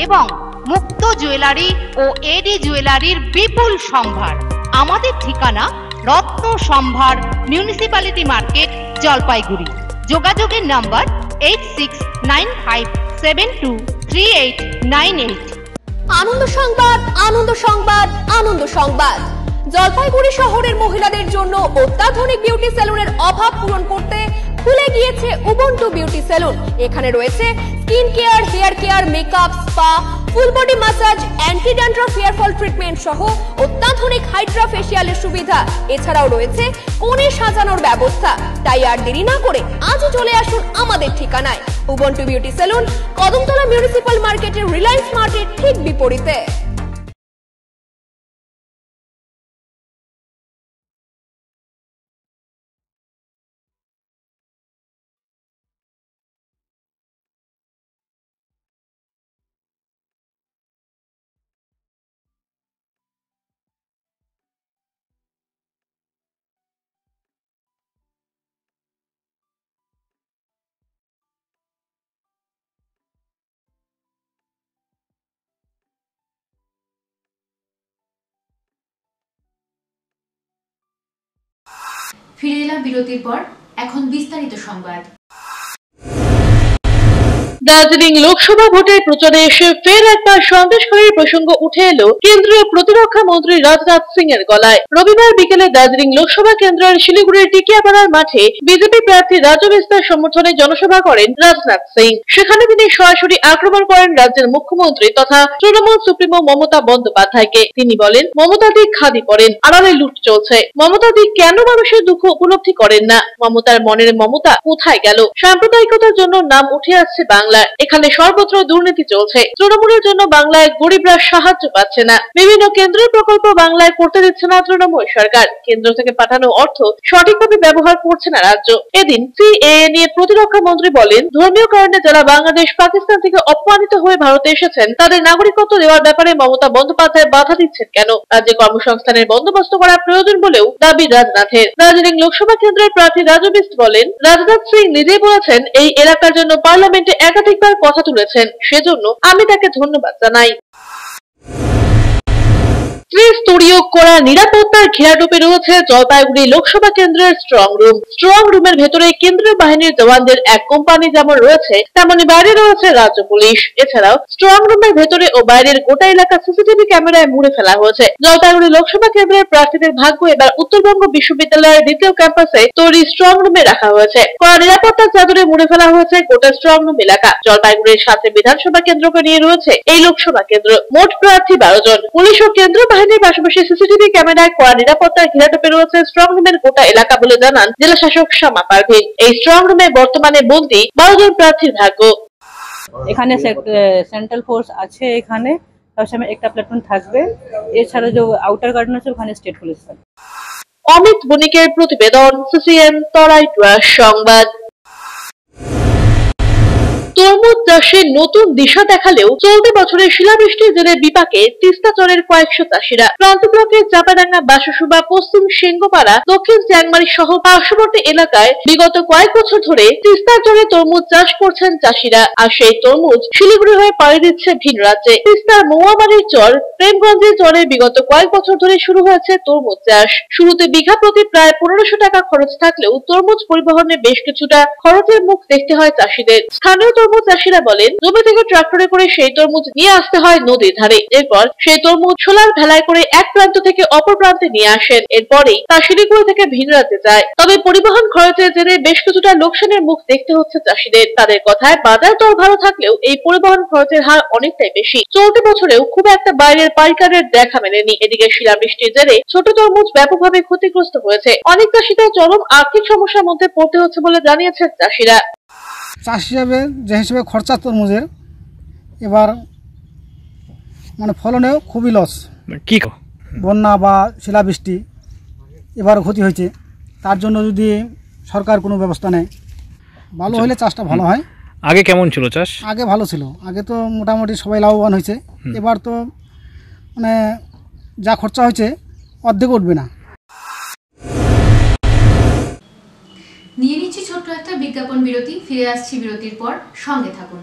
এবং মুক্ত জুয়েলারি ও এডি জুয়েলারির বিপুল সম্ভার। আমাদের ঠিকানা রত্ন সম্ভার, মিউনিসিপ্যালিটি মার্কেট, জলপাইগুড়ি। যোগাযোগের নাম্বার 869572 3898। আনন্দ সংবাদ, আনন্দ সংবাদ, আনন্দ সংবাদ। জলপাইগুড়ি শহরের মহিলাদের জন্য অত্যাধুনিক বিউটি সেলুনের অভাব পূরণ করতে খুলে গিয়েছে উবুন্টু বিউটি সেলুন। এখানে রয়েছে skin care, hair care, makeup, spa, full body massage, anti dandruff hair fall treatment সহ অত্যাধুনিক হাইড্রা ফেশিয়ালের সুবিধা। এছাড়াও রয়েছে কোণে সাজানোর ব্যবস্থা। তাই আর দেরি না করে আজই চলে আসুন আমাদের ঠিকানায়, Ubuntu beauty salon, Kadamtala municipal মার্কেটের রিলায়েন্স মার্টের ঠিক বিপরীতে। ফিরে এলাম বিরতির পর, এখন বিস্তারিত সংবাদ। দার্জিলিং লোকসভা ভোটের প্রচারে এসে ফের একবার সন্দেশখালীর প্রসঙ্গ উঠে এলো কেন্দ্রীয় প্রতিরক্ষা মন্ত্রী রাজনাথ সিং এর গলায়। রবিবার বিকেলে দার্জিলিং লোকসভা কেন্দ্রের শিলিগুড়ির টিকিয়াপাড়ার মাঠে বিজেপি প্রার্থী রাজু বিস্তার সমর্থনে জনসভা করেন রাজনাথ সিং। সেখানে তিনি সরাসরি আক্রমণ করেন রাজ্যের মুখ্যমন্ত্রী তথা তৃণমূল সুপ্রিমো মমতা বন্দ্যোপাধ্যায়কে। তিনি বলেন, মমতাদি খাদি পরেন, আড়ালে লুট চলছে। মমতাদি কেন মানুষের দুঃখ উপলব্ধি করেন না? মমতার মনের মমতা কোথায় গেল? সাম্প্রদায়িকতার জন্য নাম উঠে আসছে বাংলা, এখানে সর্বত্র দুর্নীতি চলছে। তৃণমূলের জন্য বাংলায় গরিবরা সাহায্য পাচ্ছে না। বিভিন্ন কেন্দ্রীয় প্রকল্প বাংলায় করতে দিচ্ছে না তৃণমূল সরকার। কেন্দ্র থেকে পাঠানো অর্থ সঠিকভাবে ব্যবহার করছে না রাজ্য। এদিন সিএএ নিয়ে প্রতিরক্ষা মন্ত্রী বলেন, ধর্মীয় কারণে যারা বাংলাদেশ পাকিস্তান থেকে অপমানিত হয়ে ভারতে এসেছেন তাদের নাগরিকত্ব দেওয়ার ব্যাপারে মমতা বন্দ্যোপাধ্যায় বাধা দিচ্ছেন কেন? রাজ্যে কর্মসংস্থানের বন্দোবস্ত করা প্রয়োজন বলেও দাবি রাজনাথের। দার্জিলিং লোকসভা কেন্দ্রের প্রার্থী রাজু বিস্ট বলেন, রাজনাথ সিং নিজেই বলেছেন এই এলাকার জন্য পার্লামেন্টে একাধিকবার কথা তুলেছেন, সেজন্য আমি তাকে ধন্যবাদ জানাই। ত্রিস্তরীয় কড়া নিরাপত্তার ঘেরাটোপে রয়েছে জলপাইগুড়ি লোকসভা কেন্দ্রের স্ট্রং রুম। স্ট্রং রুমের ভেতরে কেন্দ্রীয় বাহিনীর জওয়ানদের এক কোম্পানি যেমন রয়েছে, তেমনি বাইরে রয়েছে রাজ্য পুলিশ। এছাড়াও স্ট্রং রুমের ভেতরে ও বাইরের গোটা এলাকা সিসিটিভি ক্যামেরায় মুড়ে ফেলা হয়েছে। জলপাইগুড়ি লোকসভা কেন্দ্রের প্রার্থীদের ভাগ্য এবার উত্তরবঙ্গ বিশ্ববিদ্যালয়ের দ্বিতীয় ক্যাম্পাসে তৈরি স্ট্রং রুমে রাখা হয়েছে। কড়া নিরাপত্তার চাদরে মুড়ে ফেলা হয়েছে গোটা স্ট্রং রুম এলাকা। জলপাইগুড়ির 7টি বিধানসভা কেন্দ্রকে নিয়ে রয়েছে এই লোকসভা কেন্দ্র। মোট প্রার্থী 12 জন। পুলিশ ও কেন্দ্রীয় বাহিনীর পাশাপাশি সিসিটিভি ক্যামেরায় কড়া নিরাপত্তার ঘেরাটোপে রয়েছে স্ট্রং রুমের গোটা এলাকা বলে জানান জেলা শাসক শামা পারভিন। এই স্ট্রং রুমে বর্তমানে বন্দী 12 জন প্রার্থীর ভাগ্য। এখানে সেন্ট্রাল ফোর্স আছে, এখানে সবসময় একটা প্ল্যাটুন থাকবে। এছাড়া যে আউটার গার্ডেন আছে ওখানে স্টেট পুলিশ থাকবে। অমিত বণিকের প্রতিবেদন, সিসিএন তরাইটুয়া সংবাদ। তরমুজ চাষে নতুন দিশা দেখালেও চলতি বছরের শিলাবৃষ্টির জেরে বিপাকে তিস্তা চরের কয়েকশো চাষিরা। প্রান্ত ব্লকের চাপাডাঙ্গা, বাসুসুবা, পশ্চিম সিংহপাড়া, দক্ষিণ চ্যাংমারি সহ পার্শ্ববর্তী এলাকায় বিগত কয়েক বছর ধরে তিস্তা চরে তরমুজ চাষ করছেন চাষিরা। আর সেই তরমুজ শিলিগুড়ি হয়ে পাড়ি দিচ্ছে ভিন রাজ্যে। তিস্তার মৌয়ামারির চর, প্রেমগঞ্জের চরে বিগত কয়েক বছর ধরে শুরু হয়েছে তরমুজ চাষ। শুরুতে বিঘা প্রতি প্রায় 1500 টাকা খরচ থাকলেও তরমুজ পরিবহনে বেশ কিছুটা খরচের মুখ দেখতে হয় চাষিদের। স্থানীয় তরমুজ চাষিরা বলেন, জমি থেকে ট্রাক্টরে করে সেই তরমুজ নিয়ে আসতে হয় নদীর ধারে। এরপর সেই তরমুজ সোলার ভেলায় করে এক প্রান্ত থেকে অপর প্রান্তে নিয়ে আসেন। এরপরেই তা শিলিগুড়ি থেকে ভিন রাজ্যে যায়। তবে পরিবহন খরচের জেরে বেশ কিছুটা লোকসানের মুখ দেখতে হচ্ছে চাষিদের। তাদের কথায় বাজার দর ভালো থাকলেও এই পরিবহন খরচের হার অনেকটাই বেশি। চলতি বছরেও খুব একটা বাইরের পাইকারের দেখা মেলেনি। এদিকে শিলাবৃষ্টির জেরে ছোট তরমুজ ব্যাপকভাবে ক্ষতিগ্রস্ত হয়েছে। অনেক চাষিদের চরম আর্থিক সমস্যার মধ্যে পড়তে হচ্ছে বলে জানিয়েছেন চাষিরা। চাষ হিসাবে যে হিসেবে খরচা তরমুজের, এবার মানে ফলনেও খুবই লস। কি বন্যা বা শিলাবৃষ্টি এবারও ক্ষতি হয়েছে। তার জন্য যদি সরকার কোনো ব্যবস্থা নেয় ভালো হলে চাষটা ভালো হয়। আগে কেমন ছিল চাষ? আগে ভালো ছিল, আগে তো মোটামুটি সবাই লাভবান হয়েছে। এবার তো মানে যা খরচা হয়েছে অর্ধেক উঠবে না। নিয়ে নিচ্ছি ছোট্ট একটা বিজ্ঞাপন বিরতি, ফিরে আসছি বিরতির পর, সঙ্গে থাকুন।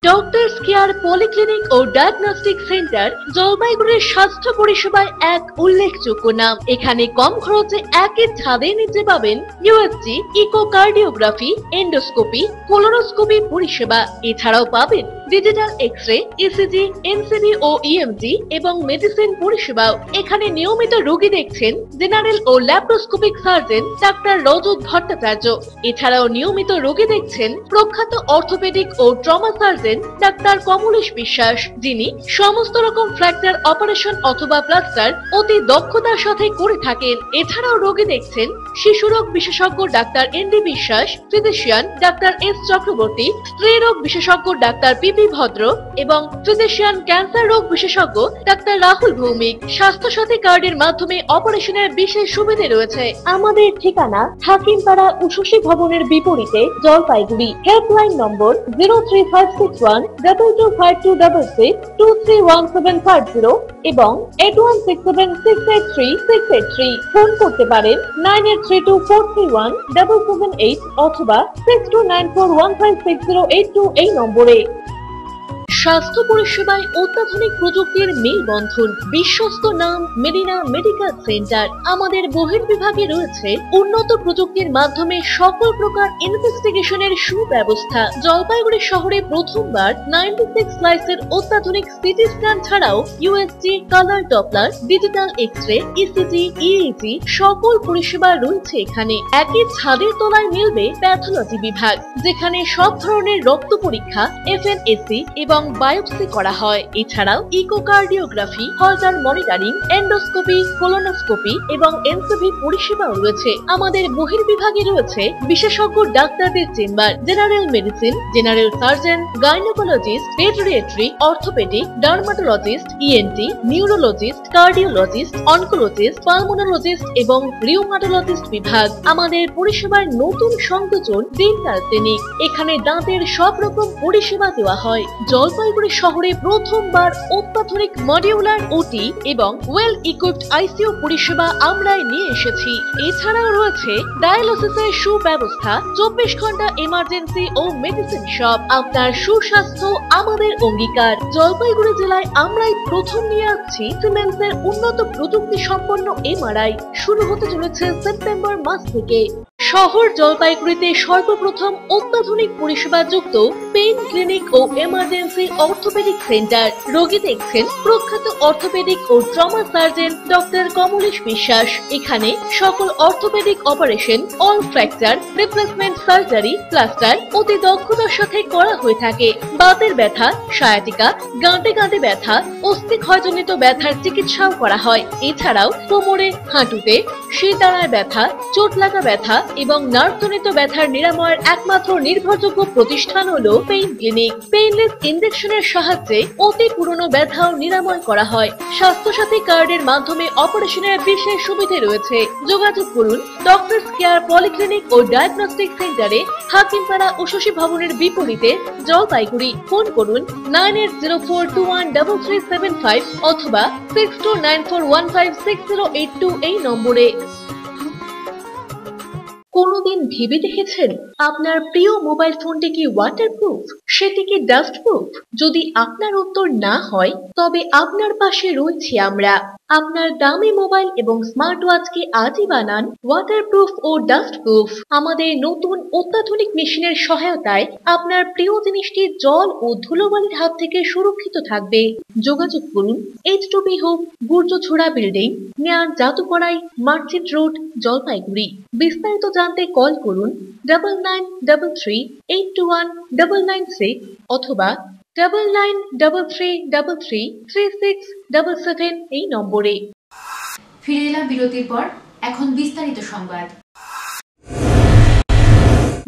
ডক্টরস কেয়ার পলিক্লিনিক ও ডায়াগনস্টিক সেন্টার জলপাইগুড়ির স্বাস্থ্য পরিষেবায় এক উল্লেখযোগ্য নাম। এখানে কম খরচে একই ছাদের নিচে পাবেন ইউএসজি, ইকোকার্ডিওগ্রাফি, এন্ডোস্কোপি, কোলোনোস্কোপি পরিষেবা। এছাড়াও পাবেন ডিজিটাল এক্স-রে, ইসিজি, এনসিবি ও ইএমজি এবং মেডিসিন পরিষেবাও। এখানে নিয়মিত রোগী দেখছেন জেনারেল ও ল্যাপ্রোস্কোপিক সার্জন ডাক্তার রজত ভট্টাচার্য। এছাড়াও নিয়মিত রোগী দেখছেন প্রখ্যাত অর্থোপেডিক ও ট্রমা সার্জন ডাক্তার কমলেশ বিশ্বাস, যিনি সমস্ত রকম ফ্র্যাকচার অপারেশন অথবা প্লাস্টার অতি দক্ষতার সাথে করে থাকেন। এছাড়াও রোগী দেখছেন শিশুরোগ বিশেষজ্ঞ ডাক্তার এনডি বিশ্বাস, ফিজিশিয়ান ডাক্তার এস চক্রবর্তী, স্ত্রীরোগ বিশেষজ্ঞ ডাক্তার পিপি ভদ্র এবং ফিজিশিয়ান ক্যান্সার রোগ বিশেষজ্ঞ ডাক্তার রাহুল ভৌমিক। স্বাস্থ্য সাথী কার্ডের মাধ্যমে অপারেশনের বিশেষ সুবিধা রয়েছে। আমাদের ঠিকানা হাকিমপাড়া উষসী ভবনের বিপরীতে জলপাইগুড়ি। হেল্পলাইন নম্বর 03561225266, 231750 এবং 8167683683। ফোন করতে পারেন 9832431778 অথবা 6294156082 এই নম্বরে। স্বাস্থ্য পরিষেবায় অত্যাধুনিক প্রযুক্তির মেলবন্ধন, বিশ্বস্ত নাম মেরিনা মেডিকেল সেন্টার। আমাদের বহির্বিভাগে রয়েছে উন্নত প্রযুক্তির মাধ্যমে সকল প্রকার ইনভেস্টিগেশনের সুব্যবস্থা। জলপাইগুড়ি শহরে প্রথমবার 96 স্লাইসের অত্যাধুনিক সিটি স্ক্যান ছাড়াও USG, colour doppler, digital X-ray, ECG, EEG সকল পরিষেবা রয়েছে এখানে। একই ছাদের তলায় মিলবে প্যাথোলজি বিভাগ, যেখানে সব ধরনের রক্ত পরীক্ষা, এফএনএসি এবং বায়োপসি করা হয়। এছাড়াও ইকোকার্ডিওগ্রাফি, হলটার মনিটরিং, এন্ডোস্কোপি, কোলোনোস্কোপি এবং এনসিবি পরিষেবাও রয়েছে। আমাদের বহির্বিভাগে রয়েছে বিশেষজ্ঞ ডাক্তারদের chamber, general medicine, general surgeon, gynaecologist, পেডিয়াট্রি, orthopaedic, dermatologist, ENT, neurologist, cardiologist, oncologist, pulmonologist এবং রিউমাটোলজিস্ট বিভাগ। আমাদের পরিষেবার নতুন সংযোজন ডেন্টাল ক্লিনিক। এখানে দাঁতের সব রকম পরিষেবা দেওয়া হয়। জলপাইগুড়ি শহরে প্রথমবার অত্যাধুনিক মডিউলার ওটি এবং ওয়েল ইকুইপড আইসিইউ পরিষেবা আমরাই নিয়ে এসেছি। এছাড়াও রয়েছে ডায়ালিসিসের সুব্যবস্থা, 24 ঘন্টা এমার্জেন্সি ও মেডিসিন শপ। আপনার সুস্বাস্থ্য আমাদের অঙ্গীকার। জলপাইগুড়ি জেলায় আমরাই প্রথম নিয়ে আসছি সিমেন্সের উন্নত প্রযুক্তি সম্পন্ন এমআরআই। শুরু হতে চলেছে সেপ্টেম্বর মাস থেকে। শহর জলপাইগুড়িতে সর্বপ্রথম অত্যাধুনিক পরিষেবা যুক্ত পেইন ক্লিনিক ও এমার্জেন্সি অর্থোপেডিক সেন্টার। রোগী দেখছেন প্রখ্যাত অর্থোপেডিক ও ট্রমা সার্জন ডক্টর কমলেশ বিশ্বাস। এখানে সকল orthopaedic operation, all fracture, replacement surgery, plaster অতি দক্ষতার সাথে করা হয়ে থাকে। বাতের ব্যথা, সায়াটিকা, গাঁটে গাঁটে ব্যথা, অস্থিক্ষয়জনিত ব্যথার চিকিৎসাও করা হয়। এছাড়াও কোমরে, হাঁটুতে, শিরদাঁড়ায় ব্যথা, চোট লাগা ব্যথা এবং নার্ভজনিত ব্যথার নিরাময়ের একমাত্র নির্ভরযোগ্য প্রতিষ্ঠান হলো পেইন ক্লিনিক। পেইনলেস ইনজেকশনের সাহায্যে অতি পুরনো ব্যথাও নিরাময় করা হয়। স্বাস্থ্যসাথী কার্ডের মাধ্যমে অপারেশনের বিশেষ সুবিধা রয়েছে। যোগাযোগ করুন ডক্টরস কেয়ার পলিক্লিনিক ও ডায়াগনস্টিক সেন্টারে, হাকিমপাড়া উষসী ভবনের বিপরীতে জলপাইগুড়ি। ফোন করুন 9804213375 অথবা 6294156082 এই নম্বরে। কোনদিন ভেবে দেখেছেন আপনার প্রিয় মোবাইল ফোনটি কি ওয়াটারপ্রুফ, সেটি কি ডাস্টপ্রুফ? যদি আপনার উত্তর না হয় তবে আপনার পাশে রয়েছি আমরা। আপনার দামি মোবাইল এবং স্মার্ট ওয়াচকে আজই বানান ওয়াটারপ্রুফ ও ডাস্টপ্রুফ। আমাদের নতুন অত্যাধুনিক মেশিনের সহায়তায় আপনার প্রিয় জিনিসটি জল ও ধুলোবালির হাত থেকে সুরক্ষিত থাকবে। যোগাযোগ করুন H2B hope, Gurjachhara building, near Jadukarai, merchant road, Jalpaiguri. বিস্তারিত জানতে কল করুন 9933821996 অথবা 9933333677 এই নম্বরে। ফিরে এলাম বিরতির পর। এখন বিস্তারিত সংবাদ।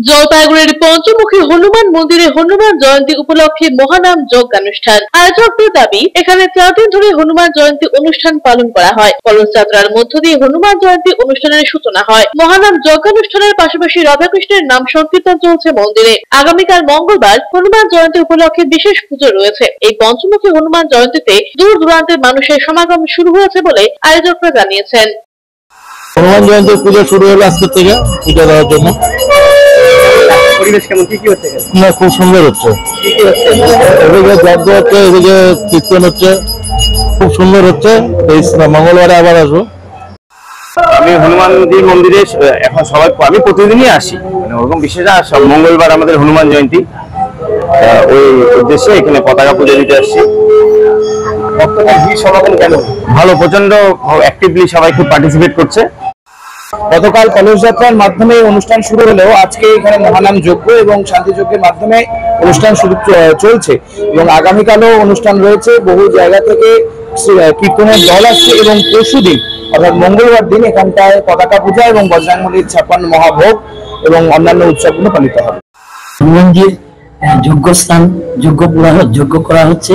জলপাইগুড়ির পঞ্চমুখী হনুমান মন্দিরে হনুমান জয়ন্তী উপলক্ষে মহানাম যজ্ঞানুষ্ঠান। আয়োজকদের দাবি, এখানে 4 দিন ধরে হনুমান জয়ন্তী অনুষ্ঠান পালন করা হয়। কলস যাত্রার মধ্য দিয়ে হনুমান জয়ন্তী অনুষ্ঠানের সূচনা হয়। মহানাম যজ্ঞানুষ্ঠানের পাশাপাশি রাধাকৃষ্ণের নাম সংকীর্তন চলছে মন্দিরে। আগামীকাল মঙ্গলবার হনুমান জয়ন্তী উপলক্ষে বিশেষ পুজো রয়েছে। এই পঞ্চমুখী হনুমান জয়ন্তীতে দূর দূরান্তের মানুষের সমাগম শুরু হয়েছে বলে আয়োজকরা জানিয়েছেন। হনুমান জয়ন্তীর পুজো শুরু হলো আজকে থেকে পূজা দেওয়ার জন্য। পরিবেশ কেমন, কি কি হচ্ছে এখানে? না, খুব সুন্দর হচ্ছে। কি কি হচ্ছে? এদিকে যজ্ঞ হচ্ছে, এদিকে কীর্তন হচ্ছে, খুব সুন্দর হচ্ছে। এই মঙ্গলবারে আবার আসবো। আমি হনুমানজি মন্দিরে এখন সবাই, আমি প্রতিদিনই আসি, মানে ওরকম বিশেষ সব মঙ্গলবার আমাদের হনুমান জয়ন্তী, ওই উদ্দেশ্যে এখানে পতাকা পুজো দিতে আসছি। বর্তমান ভিড় সমাগম কেমন? ভালো, প্রচন্ড অ্যাক্টিভলি সবাই খুব পার্টিসিপেট করছে। গতকাল কলস যাত্রার মাধ্যমে অনুষ্ঠান শুরু হলেও আজকে এখানে মহানাম যজ্ঞ এবং শান্তি যজ্ঞের মাধ্যমে অনুষ্ঠান শুরু চলছে এবং আগামীকালও অনুষ্ঠান রয়েছে। বহু জায়গা থেকে কীর্তনের দল আসছে এবং পরশুদিন অর্থাৎ মঙ্গলবার দিন এখানটায় পতাকা পূজা এবং বজরংবলীর 56 মহাভোগ এবং অন্যান্য উৎসবগুলো পালিত হবে। হনুমানজির যজ্ঞস্থান যজ্ঞ করা হচ্ছে,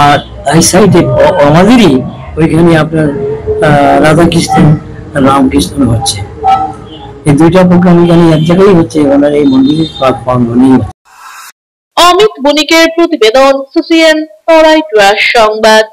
আর এই সাইডে আমাদেরই ওইখানে আপনার রাধাকৃষ্ণ রামকৃষ্ণ হচ্ছে। এই দুইটা প্রোগ্রাম এখানে এক জায়গায় হচ্ছে, ওনার এই মন্দিরের অমিত বণিকের প্রতিবেদন, সিসিএন তরাই ডুয়ার সংবাদ।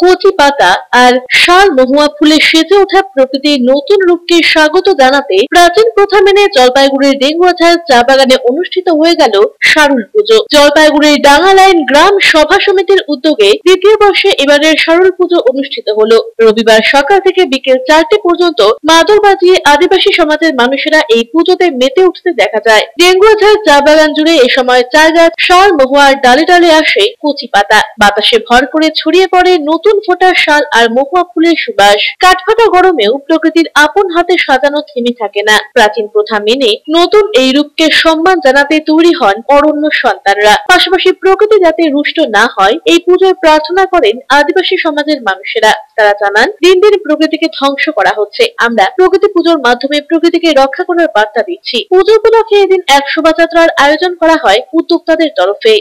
কচি পাতা আর শাল মহুয়া ফুলে সেজে ওঠা প্রকৃতির নতুন রূপকে স্বাগত জানাতে প্রাচীন প্রথা মেনে জলপাইগুড়ির ডেঙ্গুয়াঝাড় চা বাগানে অনুষ্ঠিত হয়ে গেল শারুল পুজো। জলপাইগুড়ির ডাঙ্গা লাইন গ্রাম সভা সমিতির উদ্যোগে দ্বিতীয় বর্ষে এবারের শারুল পুজো অনুষ্ঠিত হলো। রবিবার সকাল থেকে বিকেল 4টে পর্যন্ত মাদল বাজিয়ে আদিবাসী সমাজের মানুষেরা এই পুজোতে মেতে উঠতে দেখা যায়। ডেঙ্গুয়াঝাড় চা বাগান জুড়ে এ সময় চা গাছ, শাল মহুয়ার ডালে ডালে আসে কচি পাতা। বাতাসে ভর করে ছড়িয়ে পড়ে নতুন ফোটা শাল আর মহুয়া ফুলের সুবাস। কাঠফাটা গরমেও প্রকৃতির আপন হাতে সাজানো থেমে থাকে না। প্রাচীন প্রথা মেনে নতুন এই রূপকে সম্মান জানাতে তৈরি হন অরণ্য সন্তানরা। পাশাপাশি প্রকৃতি যাতে রুষ্ট না হয় এই পুজোর প্রার্থনা করেন আদিবাসী সমাজের মানুষেরা। তারা জানান, দিন দিন প্রকৃতিকে ধ্বংস করা হচ্ছে, আমরা প্রকৃতি পুজোর মাধ্যমে প্রকৃতিকে রক্ষা করার বার্তা দিচ্ছি। পুজো উপলক্ষে এদিন এক শোভাযাত্রার আয়োজন করা হয় উদ্যোক্তাদের তরফে।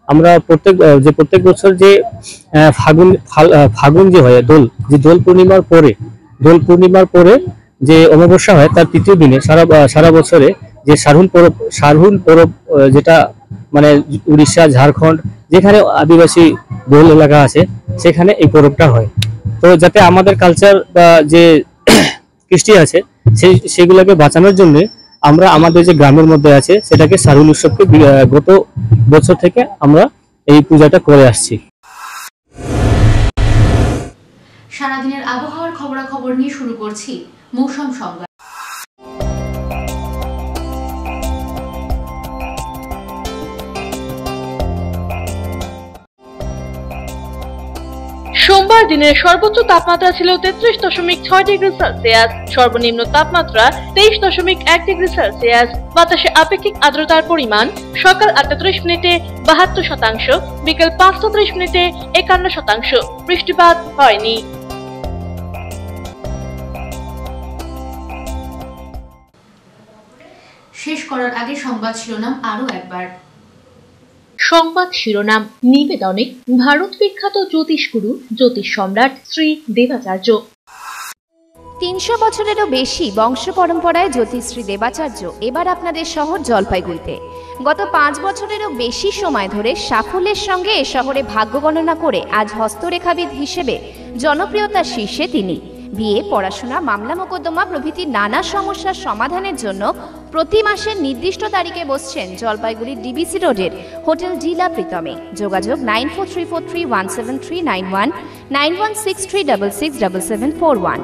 আমরা প্রত্যেক বছর যে ফাগুন যে হয় দোল পূর্ণিমার পরে যে অমাবস্যা হয় তার তৃতীয় দিনে সারা বছরে যে সারহুল পরব যেটা মানে উড়িষ্যা, ঝাড়খণ্ড যেখানে আদিবাসী বহুল এলাকা আছে সেখানে এই পরবটা হয়। তো যাতে আমাদের কালচার বা যে কৃষ্টি আছে সেগুলোকে বাঁচানোর জন্য আমরা আমাদের যে গ্রামের মধ্যে আছে সেটাকে শারুল উৎসবকে গত বছর থেকে আমরা এই পূজাটা করে আসছি। সারাদিনের আবহাওয়ার খবরাখবর নিয়ে শুরু করছি মৌসুম সংবাদ। সোমবার দিনের সর্বোচ্চ তাপমাত্রা ছিল 33.6 ডিগ্রি সেলসিয়াস, সর্বনিম্ন তাপমাত্রা 23.1 ডিগ্রি সেলসিয়াস। বাতাসে আপেক্ষিক আর্দ্রতার পরিমাণ সকাল 8:30 মিনিটে 72%, বিকেল 5:30 মিনিটে 51%। বৃষ্টিপাত হয়নি। শেষ করার আগে সংবাদ শিরোনাম আরো একবার। সংবাদ শিরোনাম নিবেদনে ভারত বিখ্যাত জ্যোতিষগুরু জ্যোতিষ সম্রাট শ্রী দেবাচার্য। ৩০০ বছরেরও বেশি বংশ পরম্পরায় জ্যোতিশ্রী দেবাচার্য এবার আপনাদের শহর জলপাইগুড়িতে। গত 5 বছরেরও বেশি সময় ধরে সাফল্যের সঙ্গে এ শহরে ভাগ্য গণনা করে আজ হস্তরেখাবিদ হিসেবে জনপ্রিয়তার শীর্ষে তিনি। বিয়ে, পড়াশোনা, মামলা মোকদ্দমা প্রভৃতি নানা সমস্যার সমাধানের জন্য প্রতি মাসের নির্দিষ্ট তারিখে বসছেন জলপাইগুড়ির ডিবিসি রোডের হোটেল ডিলা প্রীতমে। যোগাযোগ 9434317391, 9163667741।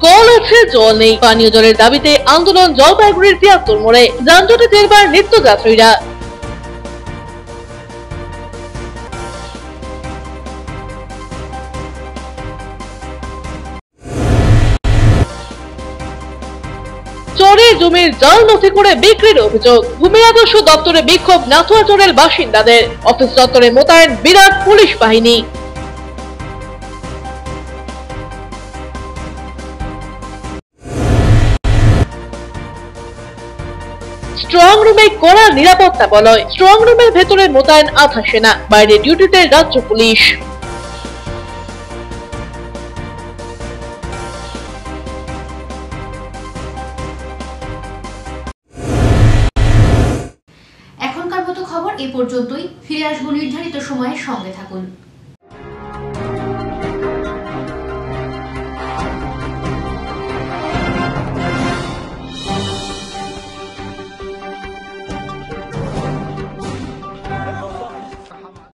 কল আছে, জল নেই। পানীয় জলের দাবিতে আন্দোলন জলপাইগুড়ির ৭৩ মোড়ে। যানজটে জেরবার নিত্যযাত্রীরা। চরে জমির জাল নথি করে বিক্রির অভিযোগ। ভূমি রাজস্ব দপ্তরে বিক্ষোভ নাথুয়াচরের বাসিন্দাদের। অফিস দপ্তরে মোতায়েন বিরাট পুলিশ বাহিনী। স্ট্রং রুমে কড়া নিরাপত্তা বলয়। স্ট্রং রুমের ভেতরে মোতায়েন আধা সেনা, বাইরে ডিউটিতে রাজ্য পুলিশ। ফিরে আসবো নির্ধারিত সময়ের সঙ্গে থাকুন।